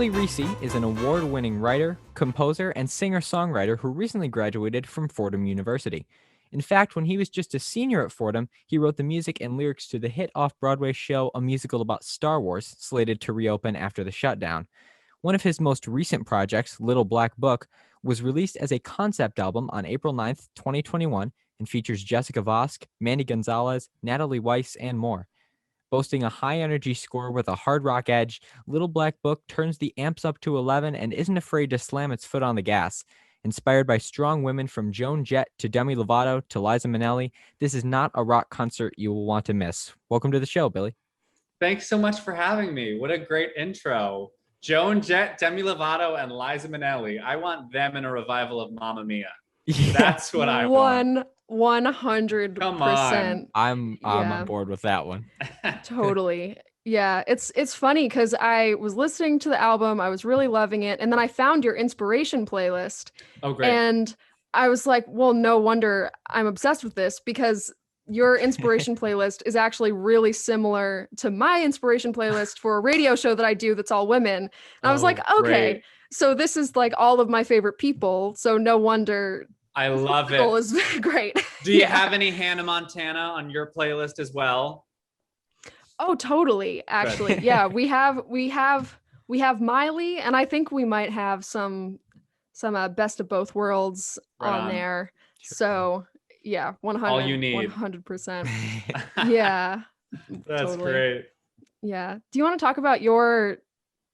Billy Recce is an award-winning writer, composer, and singer-songwriter who recently graduated from Fordham University. In fact, when he was just a senior at Fordham, he wrote the music and lyrics to the hit off-Broadway show, a musical about Star Wars, slated to reopen after the shutdown. One of his most recent projects, Little Black Book, was released as a concept album on April 9th, 2021, and features Jessica Vosk, Mandy Gonzalez, Natalie Weiss, and more. Boasting a high-energy score with a hard rock edge, Little Black Book turns the amps up to 11 and isn't afraid to slam its foot on the gas. Inspired by strong women from Joan Jett to Demi Lovato to Liza Minnelli, this is not a rock concert you will want to miss. Welcome to the show, Billy. Thanks so much for having me. What a great intro. Joan Jett, Demi Lovato, and Liza Minnelli. I want them in a revival of Mamma Mia. That's what I want. 100%. Come on. I'm on board with that one. Totally. Yeah, it's funny because I was listening to the album, I was really loving it, and then I found your inspiration playlist. Oh, great. And I was like, well, no wonder I'm obsessed with this, because your inspiration playlist is actually really similar to my inspiration playlist for a radio show that I do that's all women. And I was like, okay, great. so this is like all of my favorite people, so no wonder. I love it. Is great. Do you have any Hannah Montana on your playlist as well? Oh, totally. Actually, yeah, we have Miley, and I think we might have some best of both worlds on there. So yeah, 100. All you need. 100%. Yeah. That's totally. Great. Yeah. Do you want to talk about your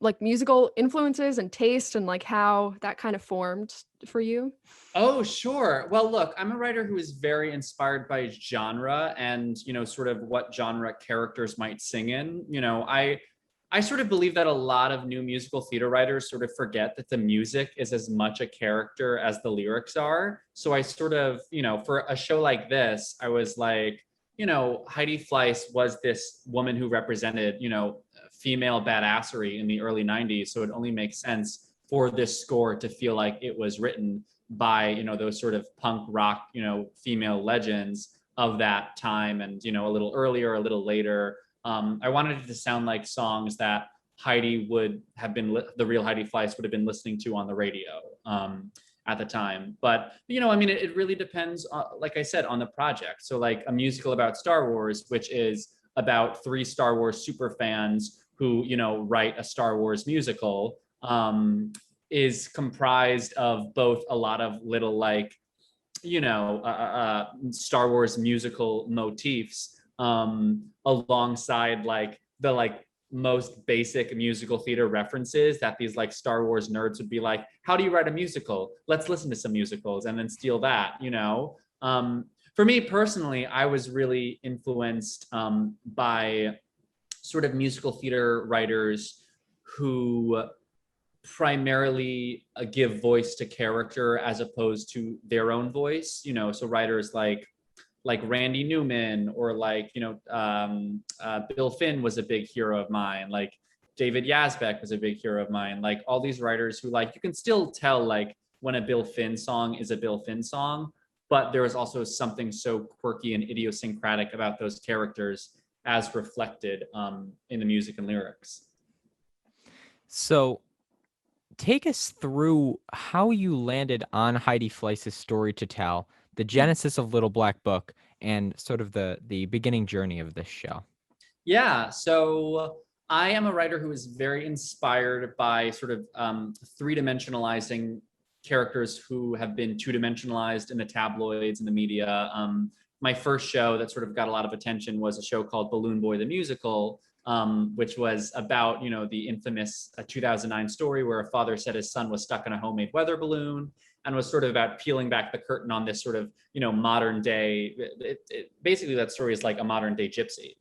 like musical influences and taste and like how that kind of formed for you? Oh, sure. Well, look, I'm a writer who is very inspired by genre and, sort of what genre characters might sing in. I sort of believe that a lot of new musical theater writers sort of forget that the music is as much a character as the lyrics are. So I sort of, for a show like this, I was like, Heidi Fleiss was this woman who represented, female badassery in the early 90s. So it only makes sense for this score to feel like it was written by, those sort of punk rock, female legends of that time and, a little earlier, a little later. I wanted it to sound like songs that Heidi would have been, the real Heidi Fleiss would have been listening to on the radio at the time. But, it really depends, like I said, on the project. So like a musical about Star Wars, which is about 3 Star Wars super fans who, write a Star Wars musical, is comprised of both a lot of little like, Star Wars musical motifs, alongside like the like most basic musical theater references that these like Star Wars nerds would be like, how do you write a musical? Let's listen to some musicals and then steal that, For me personally, I was really influenced by sort of musical theater writers who primarily give voice to character as opposed to their own voice, so writers like Randy Newman or like, Bill Finn was a big hero of mine. Like David Yazbek was a big hero of mine. Like all these writers who like, you can still tell like when a Bill Finn song is a Bill Finn song, but there is also something so quirky and idiosyncratic about those characters as reflected in the music and lyrics. So take us through how you landed on Heidi Fleiss's story to tell, the genesis of Little Black Book, and sort of the beginning journey of this show. Yeah, so I am a writer who is very inspired by sort of 3-dimensionalizing characters who have been 2-dimensionalized in the tabloids and the media. My first show that sort of got a lot of attention was a show called Balloon Boy the Musical, which was about, the infamous 2009 story where a father said his son was stuck in a homemade weather balloon, and was sort of about peeling back the curtain on this sort of, modern day, basically that story is like a modern day gypsy,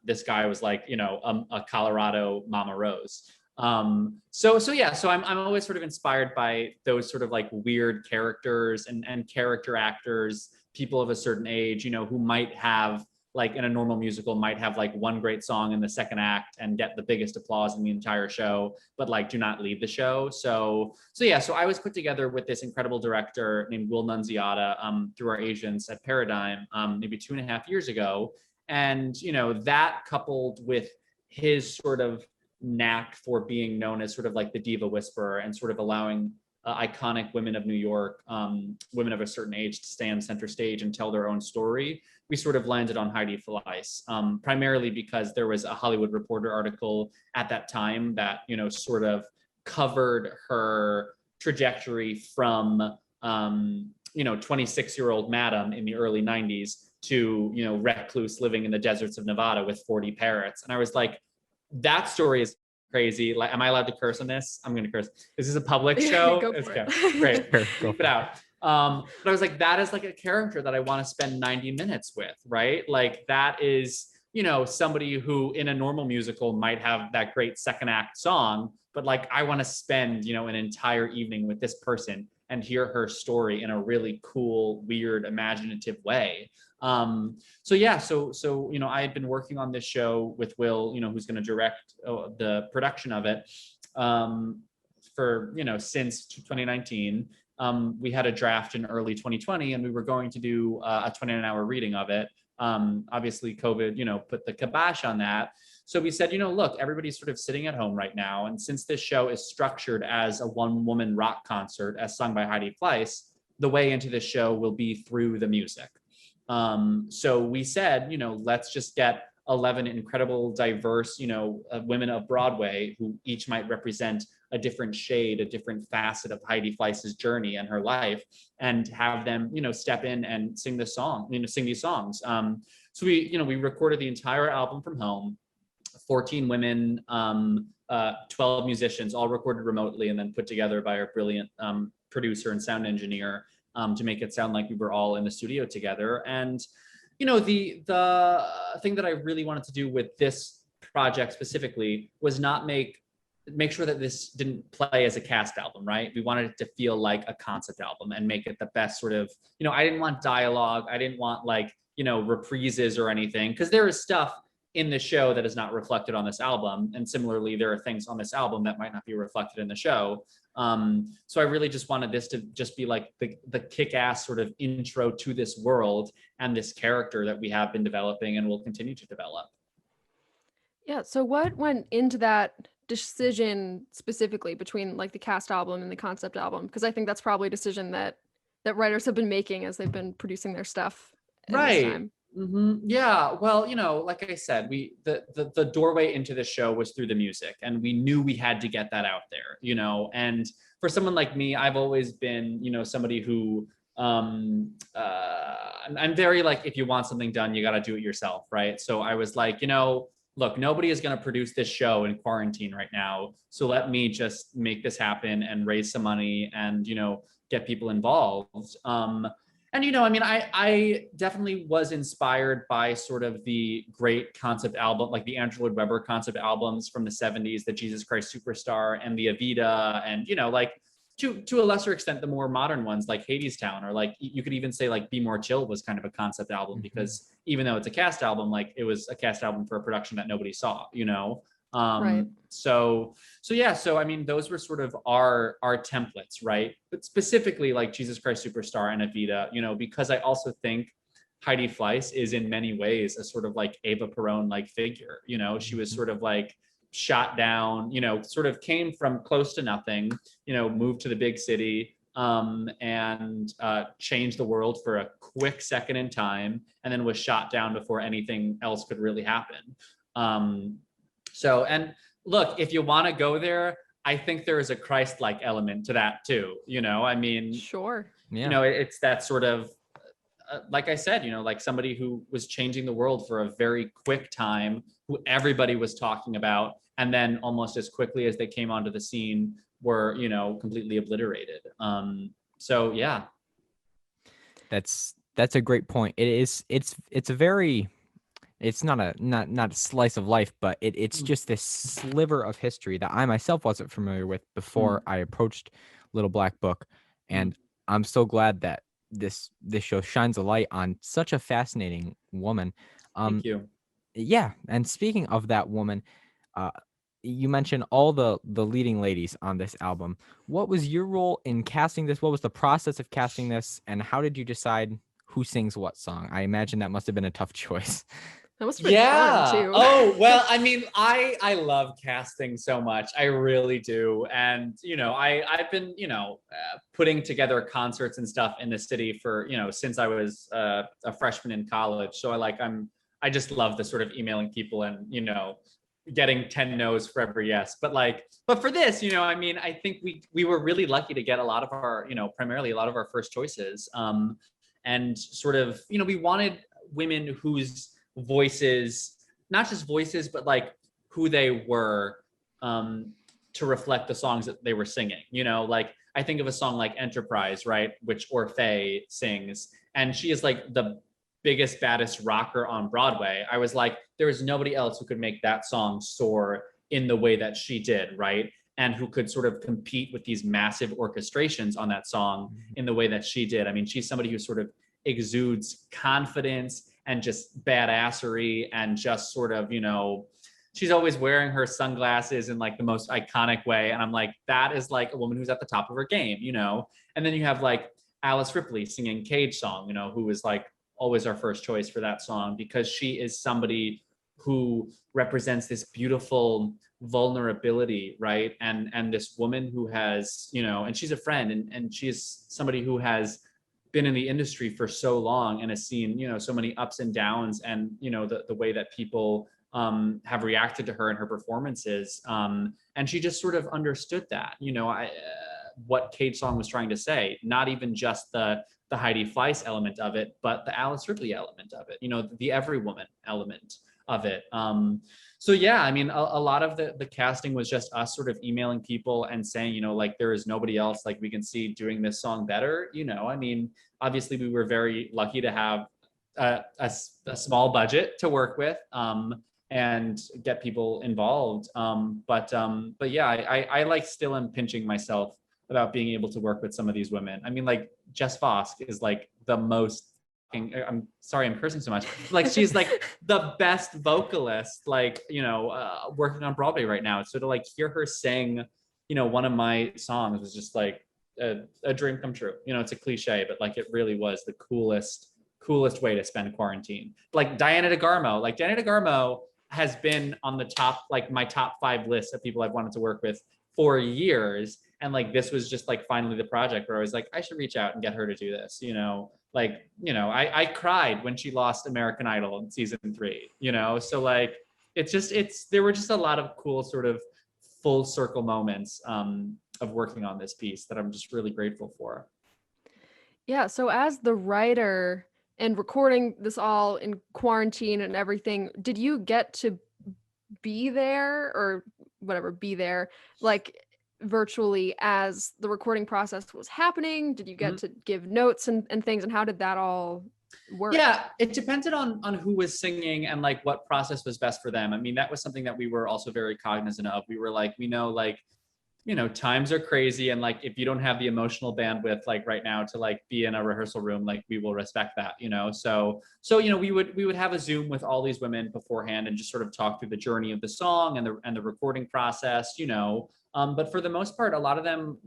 this guy was like, a Colorado Mama Rose. So I'm always sort of inspired by those sort of like weird characters and character actors, people of a certain age, who might have like in a normal musical might have like one great song in the second act and get the biggest applause in the entire show, but like do not lead the show. So I was put together with this incredible director named Will Nunziata through our agents at Paradigm maybe 2.5 years ago. And, that coupled with his sort of knack for being known as sort of like the diva whisperer and sort of allowing iconic women of New York, women of a certain age, to stand center stage and tell their own story, we sort of landed on Heidi Fleiss, primarily because there was a Hollywood Reporter article at that time that, you know, sort of covered her trajectory from, you know, 26-year-old madam in the early 90s to, you know, recluse living in the deserts of Nevada with 40 parrots. And I was like, that story is crazy. Like, am I allowed to curse on this? I'm going to curse. This is a public show. Go for it. Great. Sure, go Keep for it it. out. But I was like, that is like a character that I want to spend 90 minutes with, right? Like that is, you know, somebody who in a normal musical might have that great second act song, but like I want to spend, you know, an entire evening with this person and hear her story in a really cool, weird, imaginative way. So you know, I had been working on this show with Will, you know, who's going to direct the production of it, for, you know, since 2019. We had a draft in early 2020 and we were going to do a 29-hour reading of it. Obviously COVID, you know, put the kibosh on that. So we said, you know, look, everybody's sort of sitting at home right now. And since this show is structured as a one-woman rock concert as sung by Heidi Fleiss, the way into this show will be through the music. So we said, you know, let's just get 11 incredible, diverse, you know, women of Broadway who each might represent a different shade, a different facet of Heidi Fleiss's journey and her life, and have them, you know, step in and sing the song, you know, sing these songs. So we, you know, we recorded the entire album from home, 14 women, 12 musicians, all recorded remotely and then put together by our brilliant producer and sound engineer to make it sound like we were all in the studio together. And, you know, the thing that I really wanted to do with this project specifically was not make sure that this didn't play as a cast album, right? We wanted it to feel like a concept album and make it the best sort of, you know, I didn't want dialogue. I didn't want like, you know, reprises or anything, because there is stuff in the show that is not reflected on this album. And similarly, there are things on this album that might not be reflected in the show. So I really just wanted this to just be like the kick-ass sort of intro to this world and this character that we have been developing and will continue to develop. Yeah. So what went into that decision specifically between like the cast album and the concept album? Because I think that's probably a decision that writers have been making as they've been producing their stuff in this time. Yeah, well, you know, like I said, the doorway into the show was through the music, and we knew we had to get that out there, you know. And for someone like me, I've always been, you know, somebody who I'm very like, if you want something done, you got to do it yourself, right? So I was like, you know, look, nobody is going to produce this show in quarantine right now, so let me just make this happen and raise some money and, you know, get people involved. And, you know, I mean, I definitely was inspired by sort of the great concept album, like the Andrew Lloyd Webber concept albums from the 70s, the Jesus Christ Superstar and the Evita, and, you know, like to a lesser extent, the more modern ones like Hadestown, or like you could even say like Be More Chill was kind of a concept album, because even though it's a cast album, like it was a cast album for a production that nobody saw, you know? Right. So yeah, so I mean, those were sort of our templates, right? But specifically like Jesus Christ Superstar and Evita, you know, because I also think Heidi Fleiss is in many ways a sort of like Eva Peron like figure, you know. She was sort of like shot down, you know, sort of came from close to nothing, you know, moved to the big city, and changed the world for a quick second in time, and then was shot down before anything else could really happen. So, and look, if you want to go there, I think there is a Christ-like element to that too. You know, I mean, Sure. Yeah. You know, it's that sort of, like I said, you know, like somebody who was changing the world for a very quick time, who everybody was talking about, and then almost as quickly as they came onto the scene were, you know, completely obliterated. So yeah. That's a great point. It's a very, it's not a slice of life, but it's just this sliver of history that I myself wasn't familiar with before I approached Little Black Book. And I'm so glad that this show shines a light on such a fascinating woman. Thank you. Yeah, and speaking of that woman, you mentioned all the leading ladies on this album. What was your role in casting this? What was the process of casting this, and how did you decide who sings what song? I imagine that must have been a tough choice. That must have been fun too. Oh, well, I mean, I love casting so much. I really do. And, I've been, putting together concerts and stuff in the city for, since I was a freshman in college. So I just love the sort of emailing people and, getting 10 no's for every yes. But for this, I think we were really lucky to get a lot of our, primarily a lot of our first choices. And sort of, we wanted women whose voices, not just voices, but like who they were, to reflect the songs that they were singing. Like I think of a song like Enterprise, right, which Orfeh sings, and she is like the biggest, baddest rocker on Broadway. I was like, there is nobody else who could make that song soar in the way that she did, right? And who could sort of compete with these massive orchestrations on that song in the way that she did. I mean, she's somebody who sort of exudes confidence and just badassery and just sort of, she's always wearing her sunglasses in like the most iconic way. And I'm like, that is like a woman who's at the top of her game, And then you have like Alice Ripley singing Cage Song, who is like always our first choice for that song, because she is somebody who represents this beautiful vulnerability, right? And this woman who has, and she's a friend, and she is somebody who has been in the industry for so long and has seen, so many ups and downs, and the way that people have reacted to her and her performances, and she just sort of understood that, what Cage Song was trying to say, not even just the Heidi Fleiss element of it, but the Alice Ripley element of it, the every woman element of it. So yeah, I mean, a lot of the casting was just us sort of emailing people and saying, like, there is nobody else like we can see doing this song better. I mean, obviously we were very lucky to have a small budget to work with, and get people involved. But yeah, I like still am pinching myself about being able to work with some of these women. I mean, like Jess Fosk is like the most, I'm sorry, I'm cursing so much. Like she's like the best vocalist, like, working on Broadway right now. So to like hear her sing, one of my songs was just like a dream come true. It's a cliche, but like it really was the coolest way to spend quarantine. Like Diana DeGarmo has been on the top, like my top 5 list of people I've wanted to work with for years. And like, this was just like finally the project where I was like, I should reach out and get her to do this, I cried when she lost American Idol in season 3, so like, there were just a lot of cool sort of full circle moments of working on this piece that I'm just really grateful for. Yeah. So as the writer and recording this all in quarantine and everything, did you get to be there or whatever, like virtually as the recording process was happening? Did you get to give notes and things, and how did that all work? Yeah, it depended on who was singing and like what process was best for them. I mean, that was something that we were also very cognizant of. We were like, we know, like, times are crazy, and like if you don't have the emotional bandwidth like right now to like be in a rehearsal room, like we will respect that, so we would have a Zoom with all these women beforehand and just sort of talk through the journey of the song and the recording process, but for the most part, a lot of them,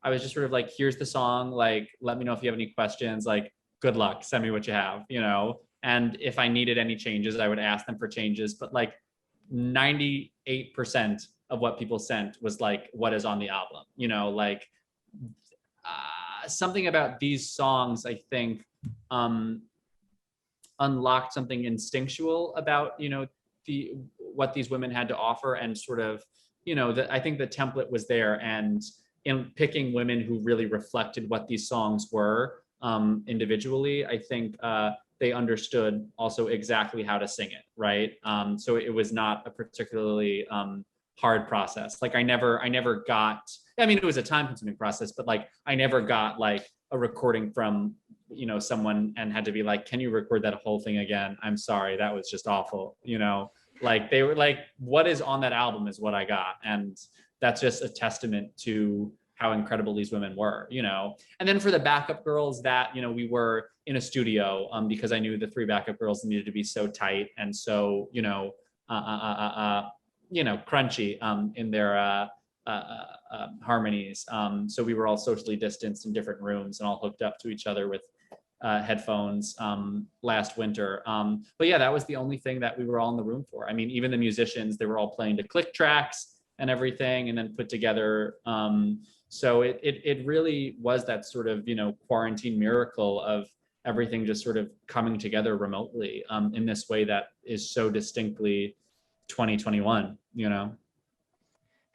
I was just sort of like, here's the song, like let me know if you have any questions, like good luck, send me what you have, and if I needed any changes, I would ask them for changes, but like 98% of what people sent was like, what is on the album, like something about these songs, I think, unlocked something instinctual about, what these women had to offer, and sort of, I think the template was there, and in picking women who really reflected what these songs were individually, I think they understood also exactly how to sing it, right? So it was not a particularly hard process. Like I never got, I mean, it was a time consuming process, but like I never got like a recording from, someone and had to be like, can you record that whole thing again? I'm sorry, that was just awful. Like they were like, what is on that album is what I got. And that's just a testament to how incredible these women were, And then for the backup girls, that, we were in a studio because I knew the 3 backup girls needed to be so tight and so, crunchy in their harmonies. So we were all socially distanced in different rooms and all hooked up to each other with headphones last winter. But yeah, that was the only thing that we were all in the room for. I mean, even the musicians, they were all playing to click tracks and everything, and then put together. So it really was that sort of, quarantine miracle of everything just sort of coming together remotely in this way that is so distinctly 2021,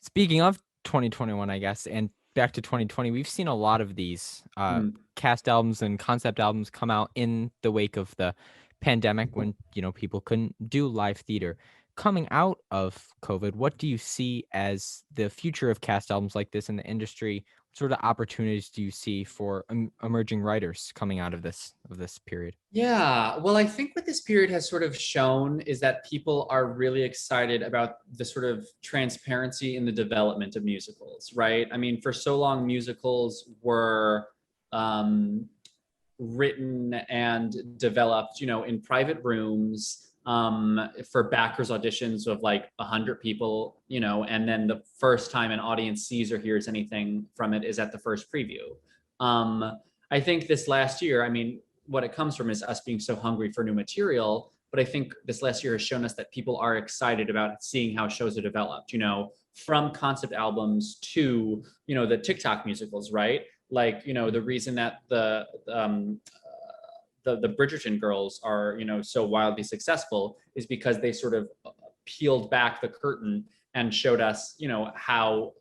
Speaking of 2021, I guess, and back to 2020, we've seen a lot of these cast albums and concept albums come out in the wake of the pandemic when, people couldn't do live theater. Coming out of COVID, what do you see as the future of cast albums like this in the industry? What sort of opportunities do you see for emerging writers coming out of this period? Yeah, well, I think what this period has sort of shown is that people are really excited about the sort of transparency in the development of musicals, right? I mean, for so long, musicals were written and developed, in private rooms for backers auditions of like 100 people, and then the first time an audience sees or hears anything from it is at the first preview. I think this last year, I mean, what it comes from is us being so hungry for new material. But I think this last year has shown us that people are excited about seeing how shows are developed, from concept albums to, the TikTok musicals, right? Like, the reason that the Bridgerton girls are, so wildly successful is because they sort of peeled back the curtain and showed us, how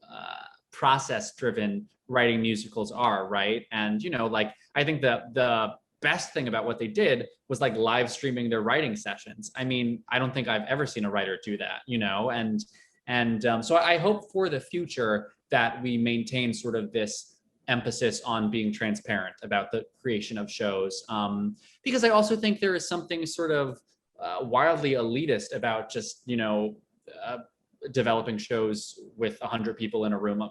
process driven writing musicals are, right? And, like, I think the best thing about what they did was like live streaming their writing sessions. I mean, I don't think I've ever seen a writer do that, and so I hope for the future that we maintain sort of this emphasis on being transparent about the creation of shows, because I also think there is something sort of wildly elitist about just developing shows with 100 people in a room,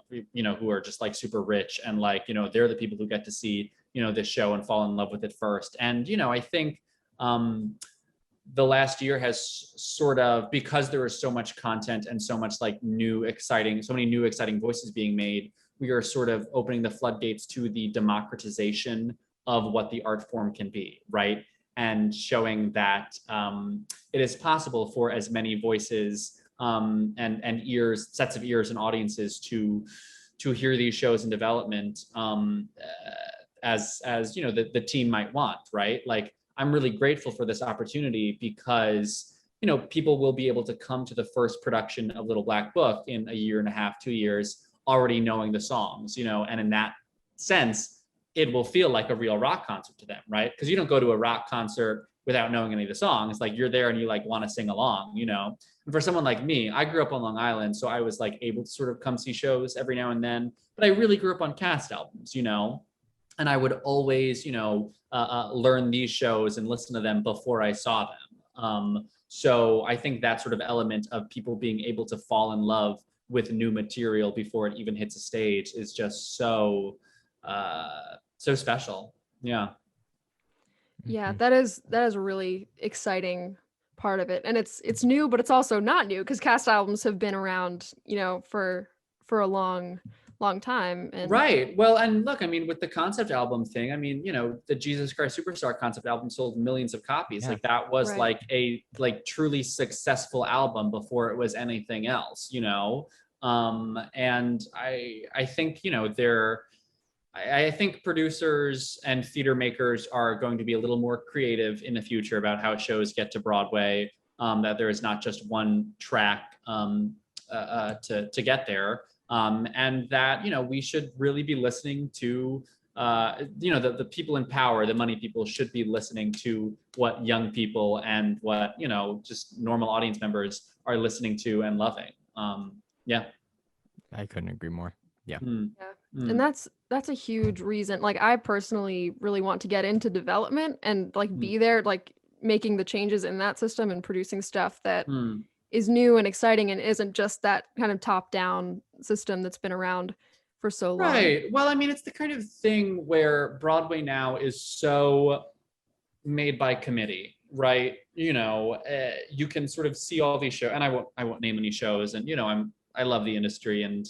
who are just like super rich and like, they're the people who get to see this show and fall in love with it first. And I think the last year has sort of, because there is so much content and so much like so many new exciting voices being made, we are sort of opening the floodgates to the democratization of what the art form can be, right? And showing that it is possible for as many voices and ears, sets of ears and audiences to hear these shows in development as the team might want, right? Like, I'm really grateful for this opportunity because people will be able to come to the first production of Little Black Book in a year and a half, 2 years, already knowing the songs, and in that sense, it will feel like a real rock concert to them, right? Because you don't go to a rock concert without knowing any of the songs. Like, you're there and you like want to sing along, And for someone like me, I grew up on Long Island, so I was like able to sort of come see shows every now and then, but I really grew up on cast albums, and I would always, learn these shows and listen to them before I saw them. So I think that sort of element of people being able to fall in love with new material before it even hits a stage is just so special. Yeah. Yeah, that is a really exciting part of it. And it's new, but it's also not new because cast albums have been around, for a long time. And right. Well, and look, I mean, with the concept album thing, I mean, the Jesus Christ Superstar concept album sold millions of copies. Yeah. Like, that was right. Like a truly successful album before it was anything else, and I think, I think producers and theater makers are going to be a little more creative in the future about how shows get to Broadway, that there is not just one track to get there. And that, we should really be listening to, the people in power, the money people should be listening to what young people and what, just normal audience members are listening to and loving. Yeah. I couldn't agree more. Yeah. Yeah. And that's a huge reason. Like, I personally really want to get into development and like be there, like making the changes in that system and producing stuff that is new and exciting and isn't just that kind of top-down system that's been around for so long. Right. Well, I mean, it's the kind of thing where Broadway now is so made by committee, right? You can sort of see all these shows, and I won't name any shows, and I love the industry, and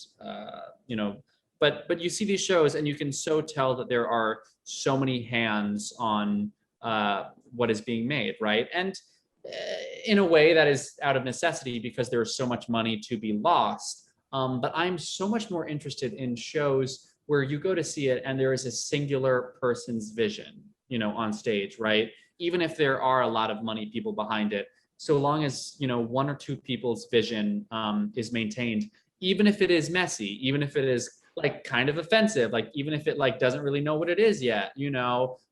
but you see these shows and you can so tell that there are so many hands on what is being made, right? And in a way that is out of necessity because there's so much money to be lost. But I'm so much more interested in shows where you go to see it and there is a singular person's vision, on stage, right? Even if there are a lot of money people behind it, so long as, one or two people's vision is maintained, even if it is messy, even if it is like kind of offensive, like even if it like doesn't really know what it is yet,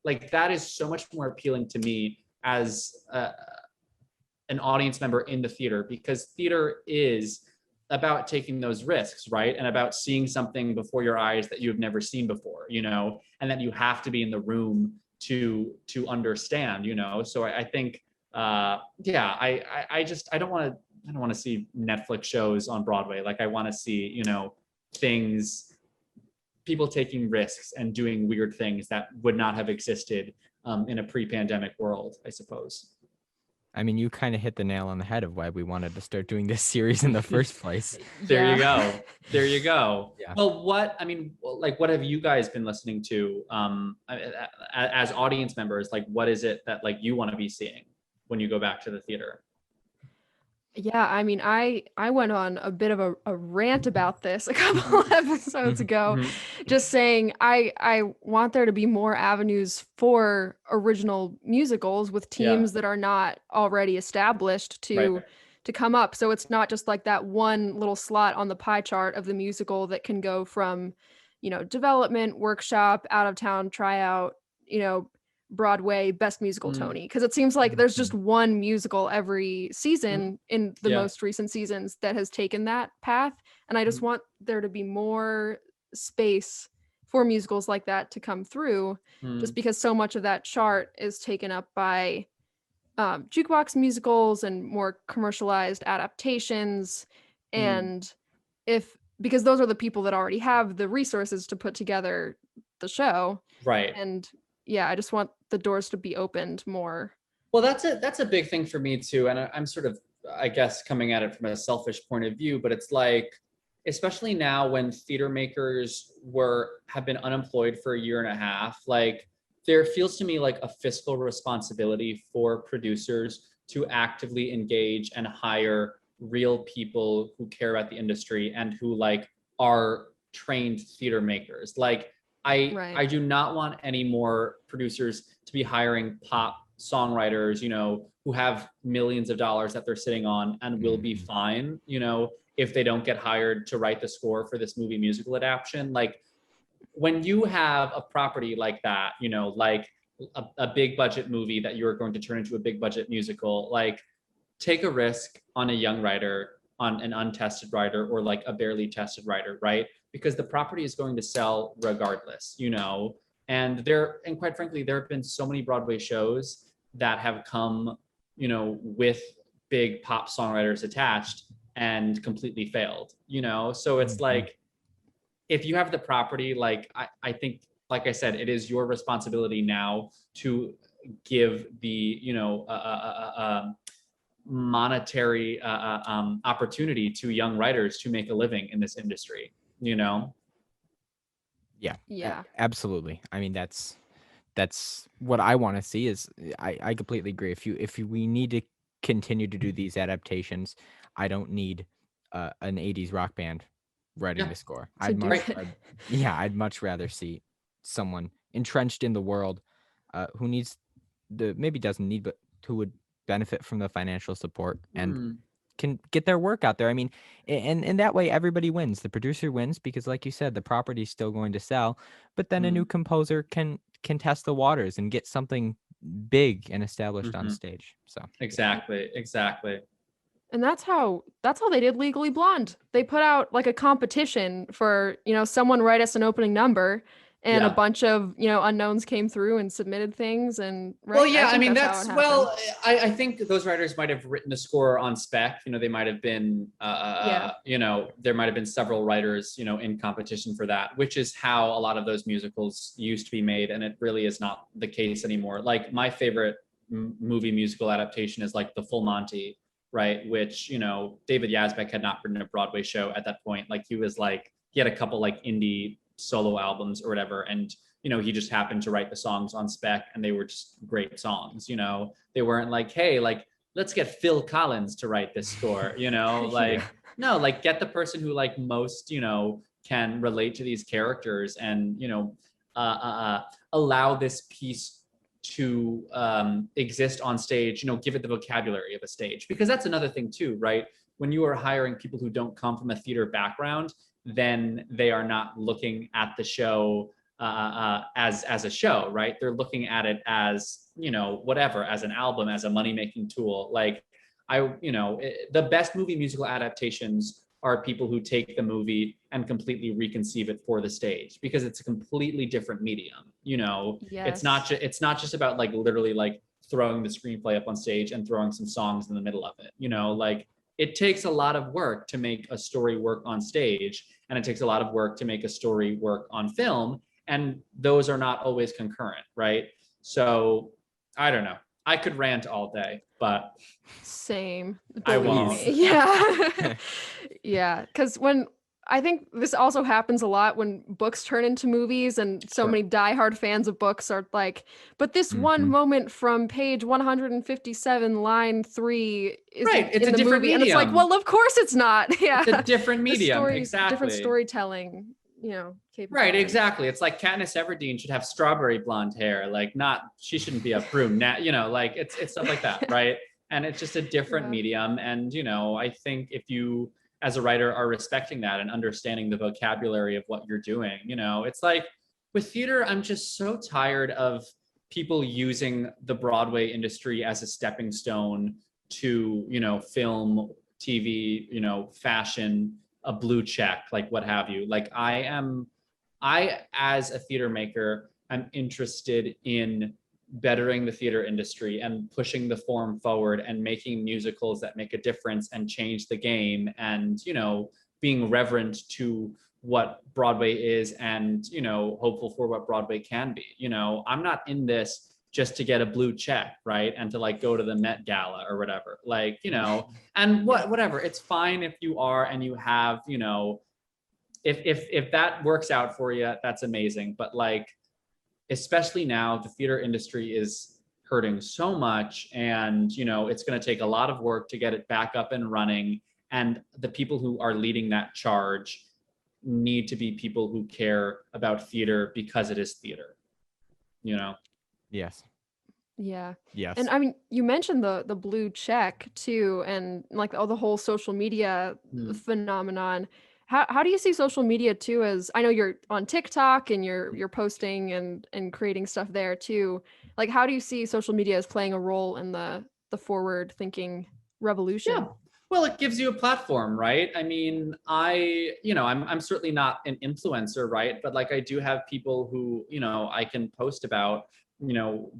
like that is so much more appealing to me as an audience member in the theater, because theater is about taking those risks, right? And about seeing something before your eyes that you've never seen before, and that you have to be in the room to understand, So I think, I don't want to see Netflix shows on Broadway. Like I want to see, things, people taking risks and doing weird things that would not have existed in a pre-pandemic world, I suppose. I mean, you kind of hit the nail on the head of why we wanted to start doing this series in the first place. There you go. There you go. Yeah. Well, what have you guys been listening to as audience members? Like, what is it that like you want to be seeing when you go back to the theater? Yeah, I mean, I went on a bit of a rant about this a couple episodes ago, just saying I want there to be more avenues for original musicals with teams that are not already established to come up. So it's not just like that one little slot on the pie chart of the musical that can go from, development, workshop, out of town, tryout, Broadway, Best Musical Tony, because it seems like there's just one musical every season in the most recent seasons that has taken that path, and I just want there to be more space for musicals like that to come through, just because so much of that chart is taken up by jukebox musicals and more commercialized adaptations, and because those are the people that already have the resources to put together the show, right? And I just want the doors to be opened more. Well, that's a big thing for me too. And I'm sort of, I guess, coming at it from a selfish point of view, but it's like, especially now when theater makers have been unemployed for a year and a half, like there feels to me like a fiscal responsibility for producers to actively engage and hire real people who care about the industry and who like are trained theater makers. Like I do not want any more producers to be hiring pop songwriters, who have millions of dollars that they're sitting on and will be fine, if they don't get hired to write the score for this movie musical adaptation. Like when you have a property like that, like a big budget movie that you're going to turn into a big budget musical, like take a risk on a young writer, on an untested writer, or like a barely tested writer, right? Because the property is going to sell regardless, and quite frankly, there have been so many Broadway shows that have come, with big pop songwriters attached and completely failed, So it's like, if you have the property, like I think, like I said, it is your responsibility now to give the, monetary opportunity to young writers to make a living in this industry, Yeah, absolutely. I mean, that's what I want to see. Is I completely agree. If we need to continue to do these adaptations, I don't need an 80s rock band writing the score. I'd much rather see someone entrenched in the world who needs maybe doesn't need, but who would benefit from the financial support and can get their work out there. I mean, and that way everybody wins. The producer wins because, like you said, the property's still going to sell, but then a new composer can test the waters and get something big and established on stage. So exactly. And that's how they did Legally Blonde. They put out like a competition for, someone write us an opening number, and a bunch of, unknowns came through and submitted things. And well, yeah, I mean, I think those writers might have written the score on spec. They might have been, there might have been several writers, in competition for that, which is how a lot of those musicals used to be made. And it really is not the case anymore. Like my favorite movie musical adaptation is like The Full Monty, right? Which, David Yazbek had not written a Broadway show at that point. Like he had a couple like indie solo albums or whatever. And, he just happened to write the songs on spec and they were just great songs. They weren't like, hey, like, let's get Phil Collins to write this score, like, Yeah. no, like, get the person who like most, can relate to these characters and, allow this piece to exist on stage, give it the vocabulary of a stage. Because that's another thing too, right? When you are hiring people who don't come from a theater background, then they are not looking at the show as a show, right? They're looking at it as, whatever, as an album, as a money-making tool. Like the best movie musical adaptations are people who take the movie and completely reconceive it for the stage, because it's a completely different medium. It's not just about like literally like throwing the screenplay up on stage and throwing some songs in the middle of it. Like it takes a lot of work to make a story work on stage, and it takes a lot of work to make a story work on film, and those are not always concurrent, right? So I don't know. I could rant all day, but same. I won't. Yeah. Yeah, because when I think this also happens a lot when books turn into movies, and so many diehard fans of books are like, but this one moment from page 157, line 3 is right. It's in a the different movie. medium. And it's like, well, of course it's not. Yeah. It's a different medium. Exactly. Different storytelling, capability. Right, exactly. It's like Katniss Everdeen should have strawberry blonde hair, like she shouldn't be a brunette, like it's stuff like that, right? And it's just a different medium. And, I think if you, as a writer, are respecting that and understanding the vocabulary of what you're doing, it's like with theater, I'm just so tired of people using the Broadway industry as a stepping stone to, film, TV, fashion, a blue check, like what have you. Like I, as a theater maker, I'm interested in bettering the theater industry and pushing the form forward and making musicals that make a difference and change the game, and, being reverent to what Broadway is and, hopeful for what Broadway can be. I'm not in this just to get a blue check, right? And to like go to the Met Gala or whatever, like, and whatever. It's fine if you are and you have, if that works out for you, that's amazing. But like, especially now, the theater industry is hurting so much, and it's going to take a lot of work to get it back up and running. And the people who are leading that charge need to be people who care about theater because it is theater. Yes. Yeah. Yes. And I mean, you mentioned the blue check too, and like the whole social media phenomenon. How do you see social media too? As I know you're on TikTok and you're posting and creating stuff there too. Like, how do you see social media as playing a role in the forward thinking revolution? Yeah. Well, it gives you a platform, right? I mean, I'm certainly not an influencer, right? But like, I do have people who, I can post about,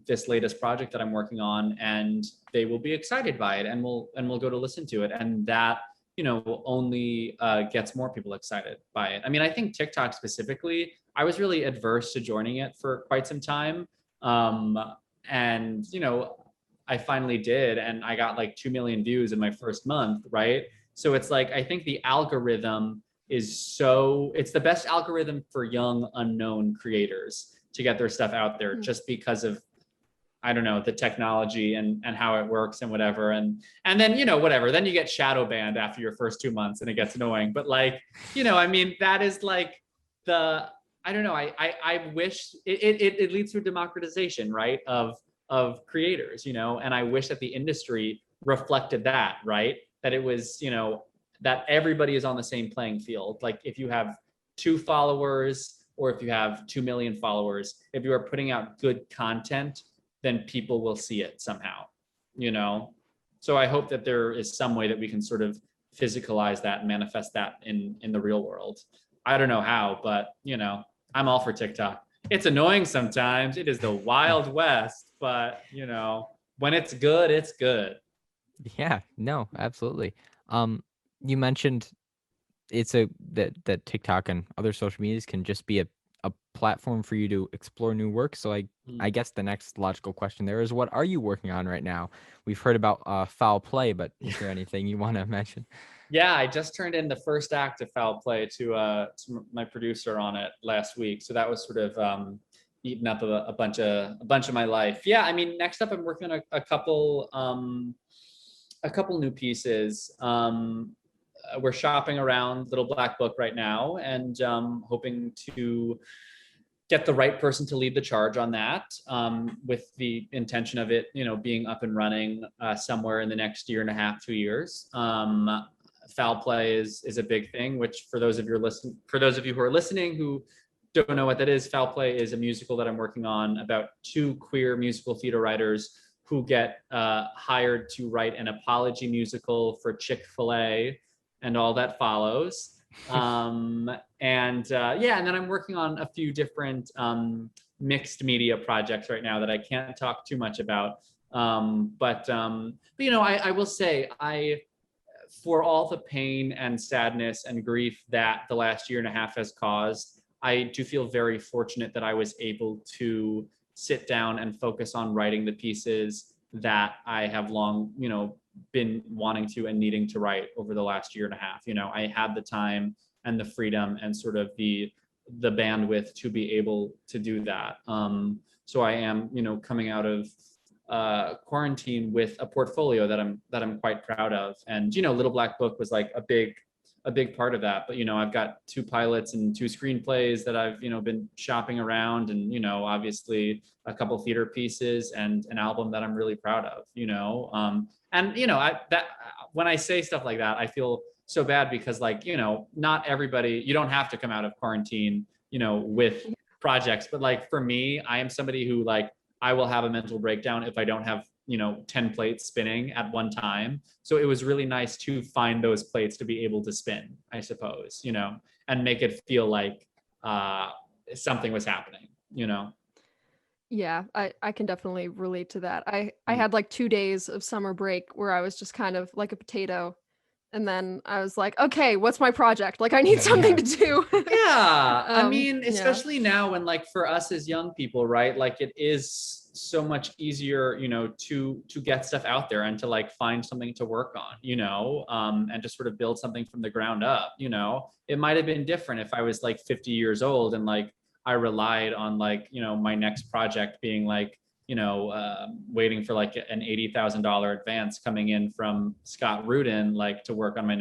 this latest project that I'm working on, and they will be excited by it, and we'll go to listen to it. And that, only gets more people excited by it. I mean, I think TikTok specifically, I was really adverse to joining it for quite some time. And, I finally did, and I got like 2 million views in my first month, right? So it's like, I think the algorithm it's the best algorithm for young, unknown creators to get their stuff out there, just because of, I don't know, the technology and how it works and whatever. And then, whatever, then you get shadow banned after your first 2 months and it gets annoying. But like, I mean, that is like I don't know, I wish it leads to a democratization, right? Of creators, and I wish that the industry reflected that, right? That it was, that everybody is on the same playing field. Like if you have 2 followers or if you have 2 million followers, if you are putting out good content, then people will see it somehow, So I hope that there is some way that we can sort of physicalize that and manifest that in the real world. I don't know how, but, I'm all for TikTok. It's annoying sometimes. It is the Wild West, but, when it's good, it's good. Yeah, no, absolutely. You mentioned that TikTok and other social medias can just be a platform for you to explore new work. So I guess the next logical question there is, what are you working on right now? We've heard about Foul Play, but is there anything you want to mention? Yeah, I just turned in the first act of Foul Play to my producer on it last week. So that was sort of eaten up a bunch of my life. Yeah, I mean, next up I'm working on a couple new pieces. We're shopping around Little Black Book right now, and hoping to get the right person to lead the charge on that, with the intention of it, being up and running somewhere in the next year and a half, 2 years. Foul play is a big thing, which for those of you who are listening who don't know what that is, Foul Play is a musical that I'm working on about two queer musical theater writers who get hired to write an apology musical for Chick-fil-A and all that follows. And then I'm working on a few different mixed media projects right now that I can't talk too much about. But I will say, for all the pain and sadness and grief that the last year and a half has caused, I do feel very fortunate that I was able to sit down and focus on writing the pieces that I have long, been wanting to and needing to write over the last year and a half. I had the time and the freedom and sort of the bandwidth to be able to do that. So I am, coming out of quarantine with a portfolio that I'm quite proud of. And Little Black Book was like a big part of that. But I've got 2 pilots and 2 screenplays that I've been shopping around, and obviously a couple theater pieces and an album that I'm really proud of. When I say stuff like that, I feel so bad because not everybody, you don't have to come out of quarantine with projects, but like for me, I am somebody who I will have a mental breakdown if I don't have 10 plates spinning at one time. So it was really nice to find those plates to be able to spin, I suppose, and make it feel like something was happening. Yeah, I can definitely relate to that. I had like 2 days of summer break where I was just kind of like a potato. And then I was like, okay, what's my project? Like, I need something to do. Yeah. I mean, especially now when for us as young people, right? It is so much easier, to get stuff out there and to find something to work on, and to sort of build something from the ground up. It might have been different if I was 50 years old and I relied on my next project being waiting for an $80,000 advance coming in from Scott Rudin, to work on my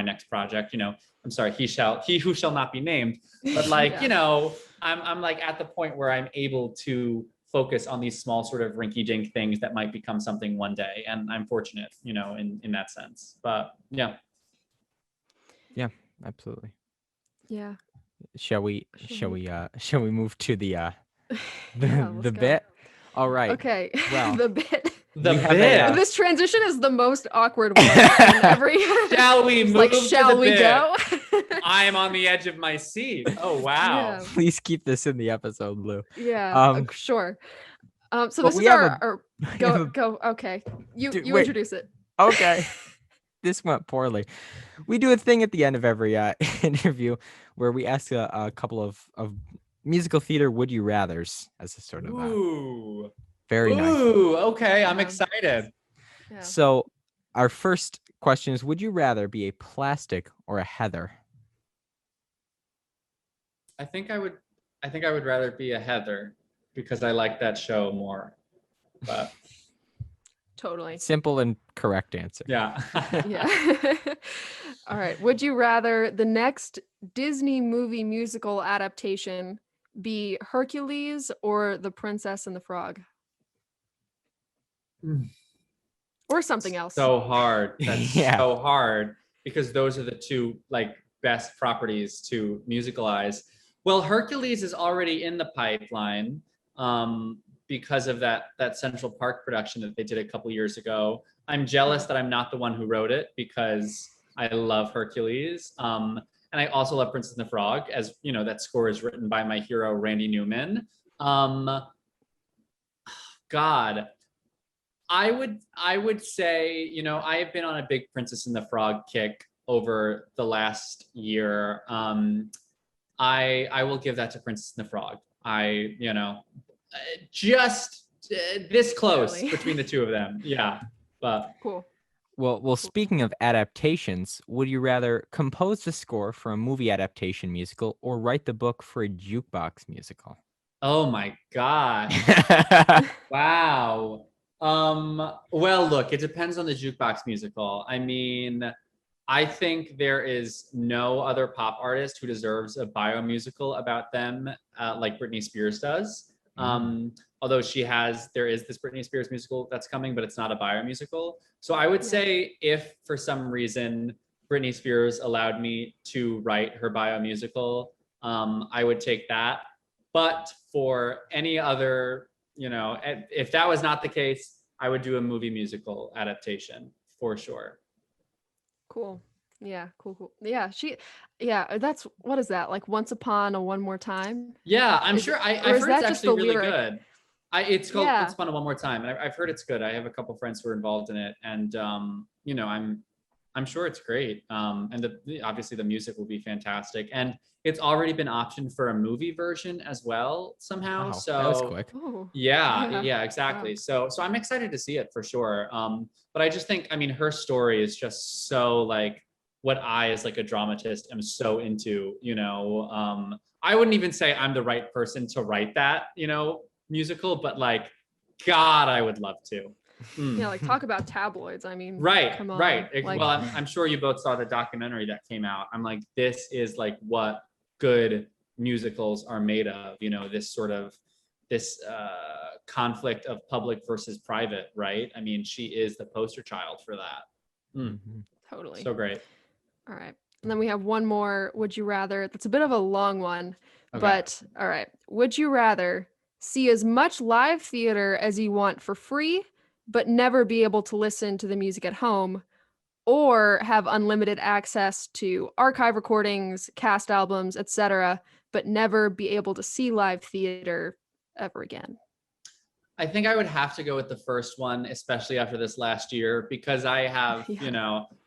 next project. I'm sorry, he who shall not be named, but Yeah. I'm at the point where I'm able to focus on these small sort of rinky-dink things that might become something one day, and I'm fortunate, in that sense. But yeah, Absolutely. Yeah. Shall we move to the Yeah, the let's go. bit? All right. Okay. Well, The bit. the We have bit. This transition is the most awkward one in every. Shall we move to shall the we bit? go? I am on the edge of my seat. Oh wow. Yeah. please keep this in the episode, Lou. Yeah. Sure. So but this we is have our we have a- go. Okay. You wait. introduce it. Okay. This went poorly. We do a thing at the end of every interview where we ask a couple of musical theater would you rathers as a sort of Ooh. very nice. Ooh, okay. I'm Yeah. excited. Yeah. So our first question is, would you rather be a plastic or a heather? I think I would rather be a Heather because I like that show more. But Totally. Simple and correct answer. yeah. Yeah. All right. Would you rather the next Disney movie musical adaptation be Hercules or The Princess and the Frog? Or something else. So hard. That's Yeah. so hard because those are the two best properties to musicalize. Well, Hercules is already in the pipeline because of that Central Park production that they did a couple years ago. I'm jealous that I'm not the one who wrote it because I love Hercules. And I also love Princess and the Frog, as that score is written by my hero Randy Newman. God, I would say, I have been on a big Princess and the Frog kick over the last year. I will give that to Princess and the Frog. Just this close Really? between the two of them. Yeah, but Cool. Well, speaking of adaptations, would you rather compose the score for a movie adaptation musical or write the book for a jukebox musical? Oh my God. Wow. Well, look, it depends on the jukebox musical. I mean, I think there is no other pop artist who deserves a bio musical about them like Britney Spears does. Although there is this Britney Spears musical that's coming, but it's not a bio musical. So I would say if for some reason Britney Spears allowed me to write her bio musical, I would take that. But for any other, if that was not the case, I would do a movie musical adaptation for sure. Cool. Yeah, cool. Yeah, that's, what is that? Like Once Upon a One More Time? Yeah, I'm sure. I've heard it's actually really good. It's called Once Upon a One More Time, and I've heard it's good. I have a couple friends who are involved in it, and I'm sure it's great. And obviously the music will be fantastic, and it's already been optioned for a movie version as well somehow. Wow, so that was quick. Yeah, exactly. Wow. So I'm excited to see it for sure. But I just think, I mean, her story is just so like what I, as like a dramatist, am so into. I wouldn't even say I'm the right person to write that, musical, but like, God, I would love to. Yeah, like talk about tabloids. I mean, right. come on. Like, well, I'm sure you both saw the documentary that came out. I'm like, this is like what good musicals are made of. This sort of conflict of public versus private, right? I mean, she is the poster child for that. Totally. So great. All right. And then we have one more would you rather. That's a bit of a long one. Okay. But all right. Would you rather see as much live theater as you want for free, but never be able to listen to the music at home, or have unlimited access to archive recordings, cast albums, etc., but never be able to see live theater ever again? I think I would have to go with the first one, especially after this last year, because I have,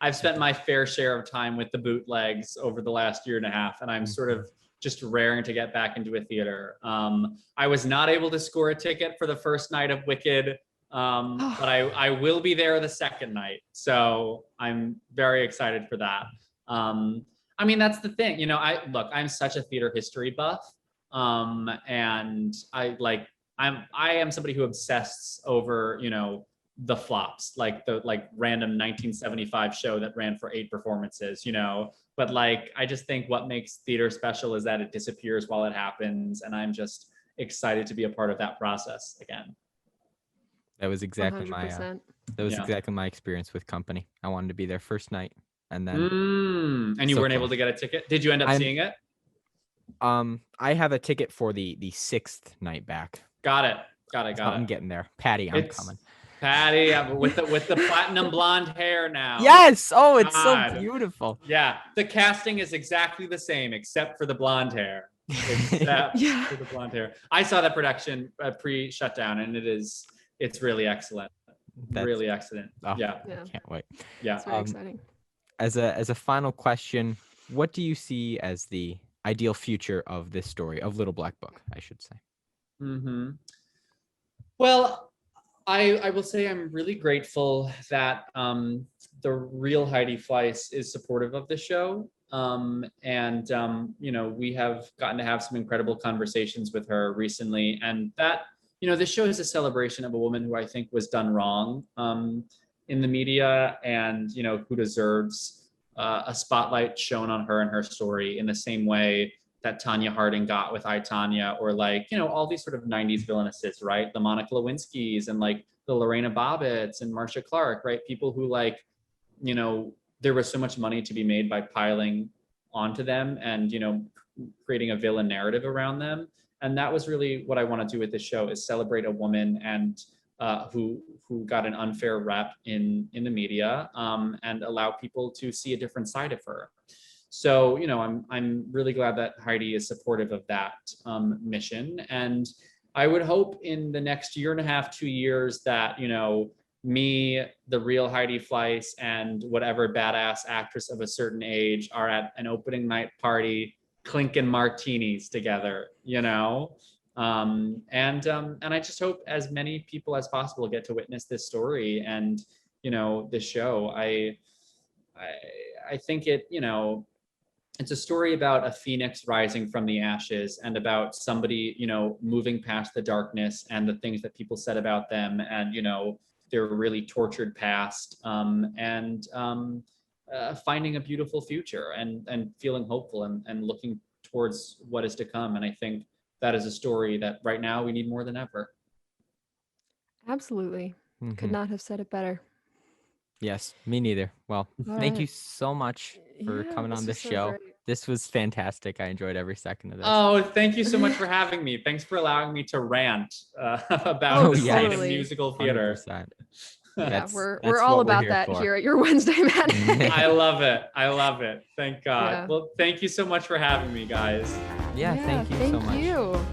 I've spent my fair share of time with the bootlegs over the last year and a half, and I'm sort of just raring to get back into a theater. I was not able to score a ticket for the first night of Wicked, but I will be there the second night. So I'm very excited for that. I mean, that's the thing, I'm such a theater history buff. And I am somebody who obsesses over, the flops, like the random 1975 show that ran for 8 performances, but I just think what makes theater special is that it disappears while it happens. And I'm just excited to be a part of that process again. That was exactly 100%. Exactly my experience with Company. I wanted to be there first night, and then and you weren't able to get a ticket. Did you end up seeing it? I have a ticket for the 6th night back. Got it. I'm getting there. Patty, I'm coming. Patty, with the platinum blonde hair now. Yes. Oh, it's so beautiful. Yeah, the casting is exactly the same except for the blonde hair. Except for the blonde hair. I saw that production pre-shutdown, and it's really excellent. Really excellent. Oh, yeah. Can't wait. Yeah. It's very exciting. As a final question, what do you see as the ideal future of this story, of Little Black Book, I should say? Well, I will say I'm really grateful that the real Heidi Fleiss is supportive of the show. We have gotten to have some incredible conversations with her recently. And that, this show is a celebration of a woman who I think was done wrong in the media, and, who deserves a spotlight shown on her and her story in the same way that Tanya Harding got with I, Tonya, or all these sort of 90s villainesses, right? The Monica Lewinskys and the Lorena Bobbitts and Marcia Clark, right? People who there was so much money to be made by piling onto them and, creating a villain narrative around them. And that was really what I want to do with this show, is celebrate a woman and who got an unfair rep in the media, and allow people to see a different side of her. So, I'm really glad that Heidi is supportive of that mission. And I would hope in the next year and a half, 2 years, that, me, the real Heidi Fleiss, and whatever badass actress of a certain age are at an opening night party, clinking martinis together, and I just hope as many people as possible get to witness this story and, this show. I think it, it's a story about a phoenix rising from the ashes and about somebody, moving past the darkness and the things that people said about them and, their really tortured past, and finding a beautiful future and feeling hopeful and looking towards what is to come. And I think that is a story that right now we need more than ever. Absolutely. Could Mhm. not have said it better. Yes, me neither. Well, All thank you right. so much for Yeah, coming this on the was so show. great. This was fantastic. I enjoyed every second of this. Oh, thank you so much for having me. Thanks for allowing me to rant about Oh, the state of totally. musical theater. 100%. Yeah, That's we're all what we're about here that for. here at your Wednesday matinee. I love it. I love it. Thank God. Yeah. Well, thank you so much for having me, guys. Yeah, thank you so much. Thank you.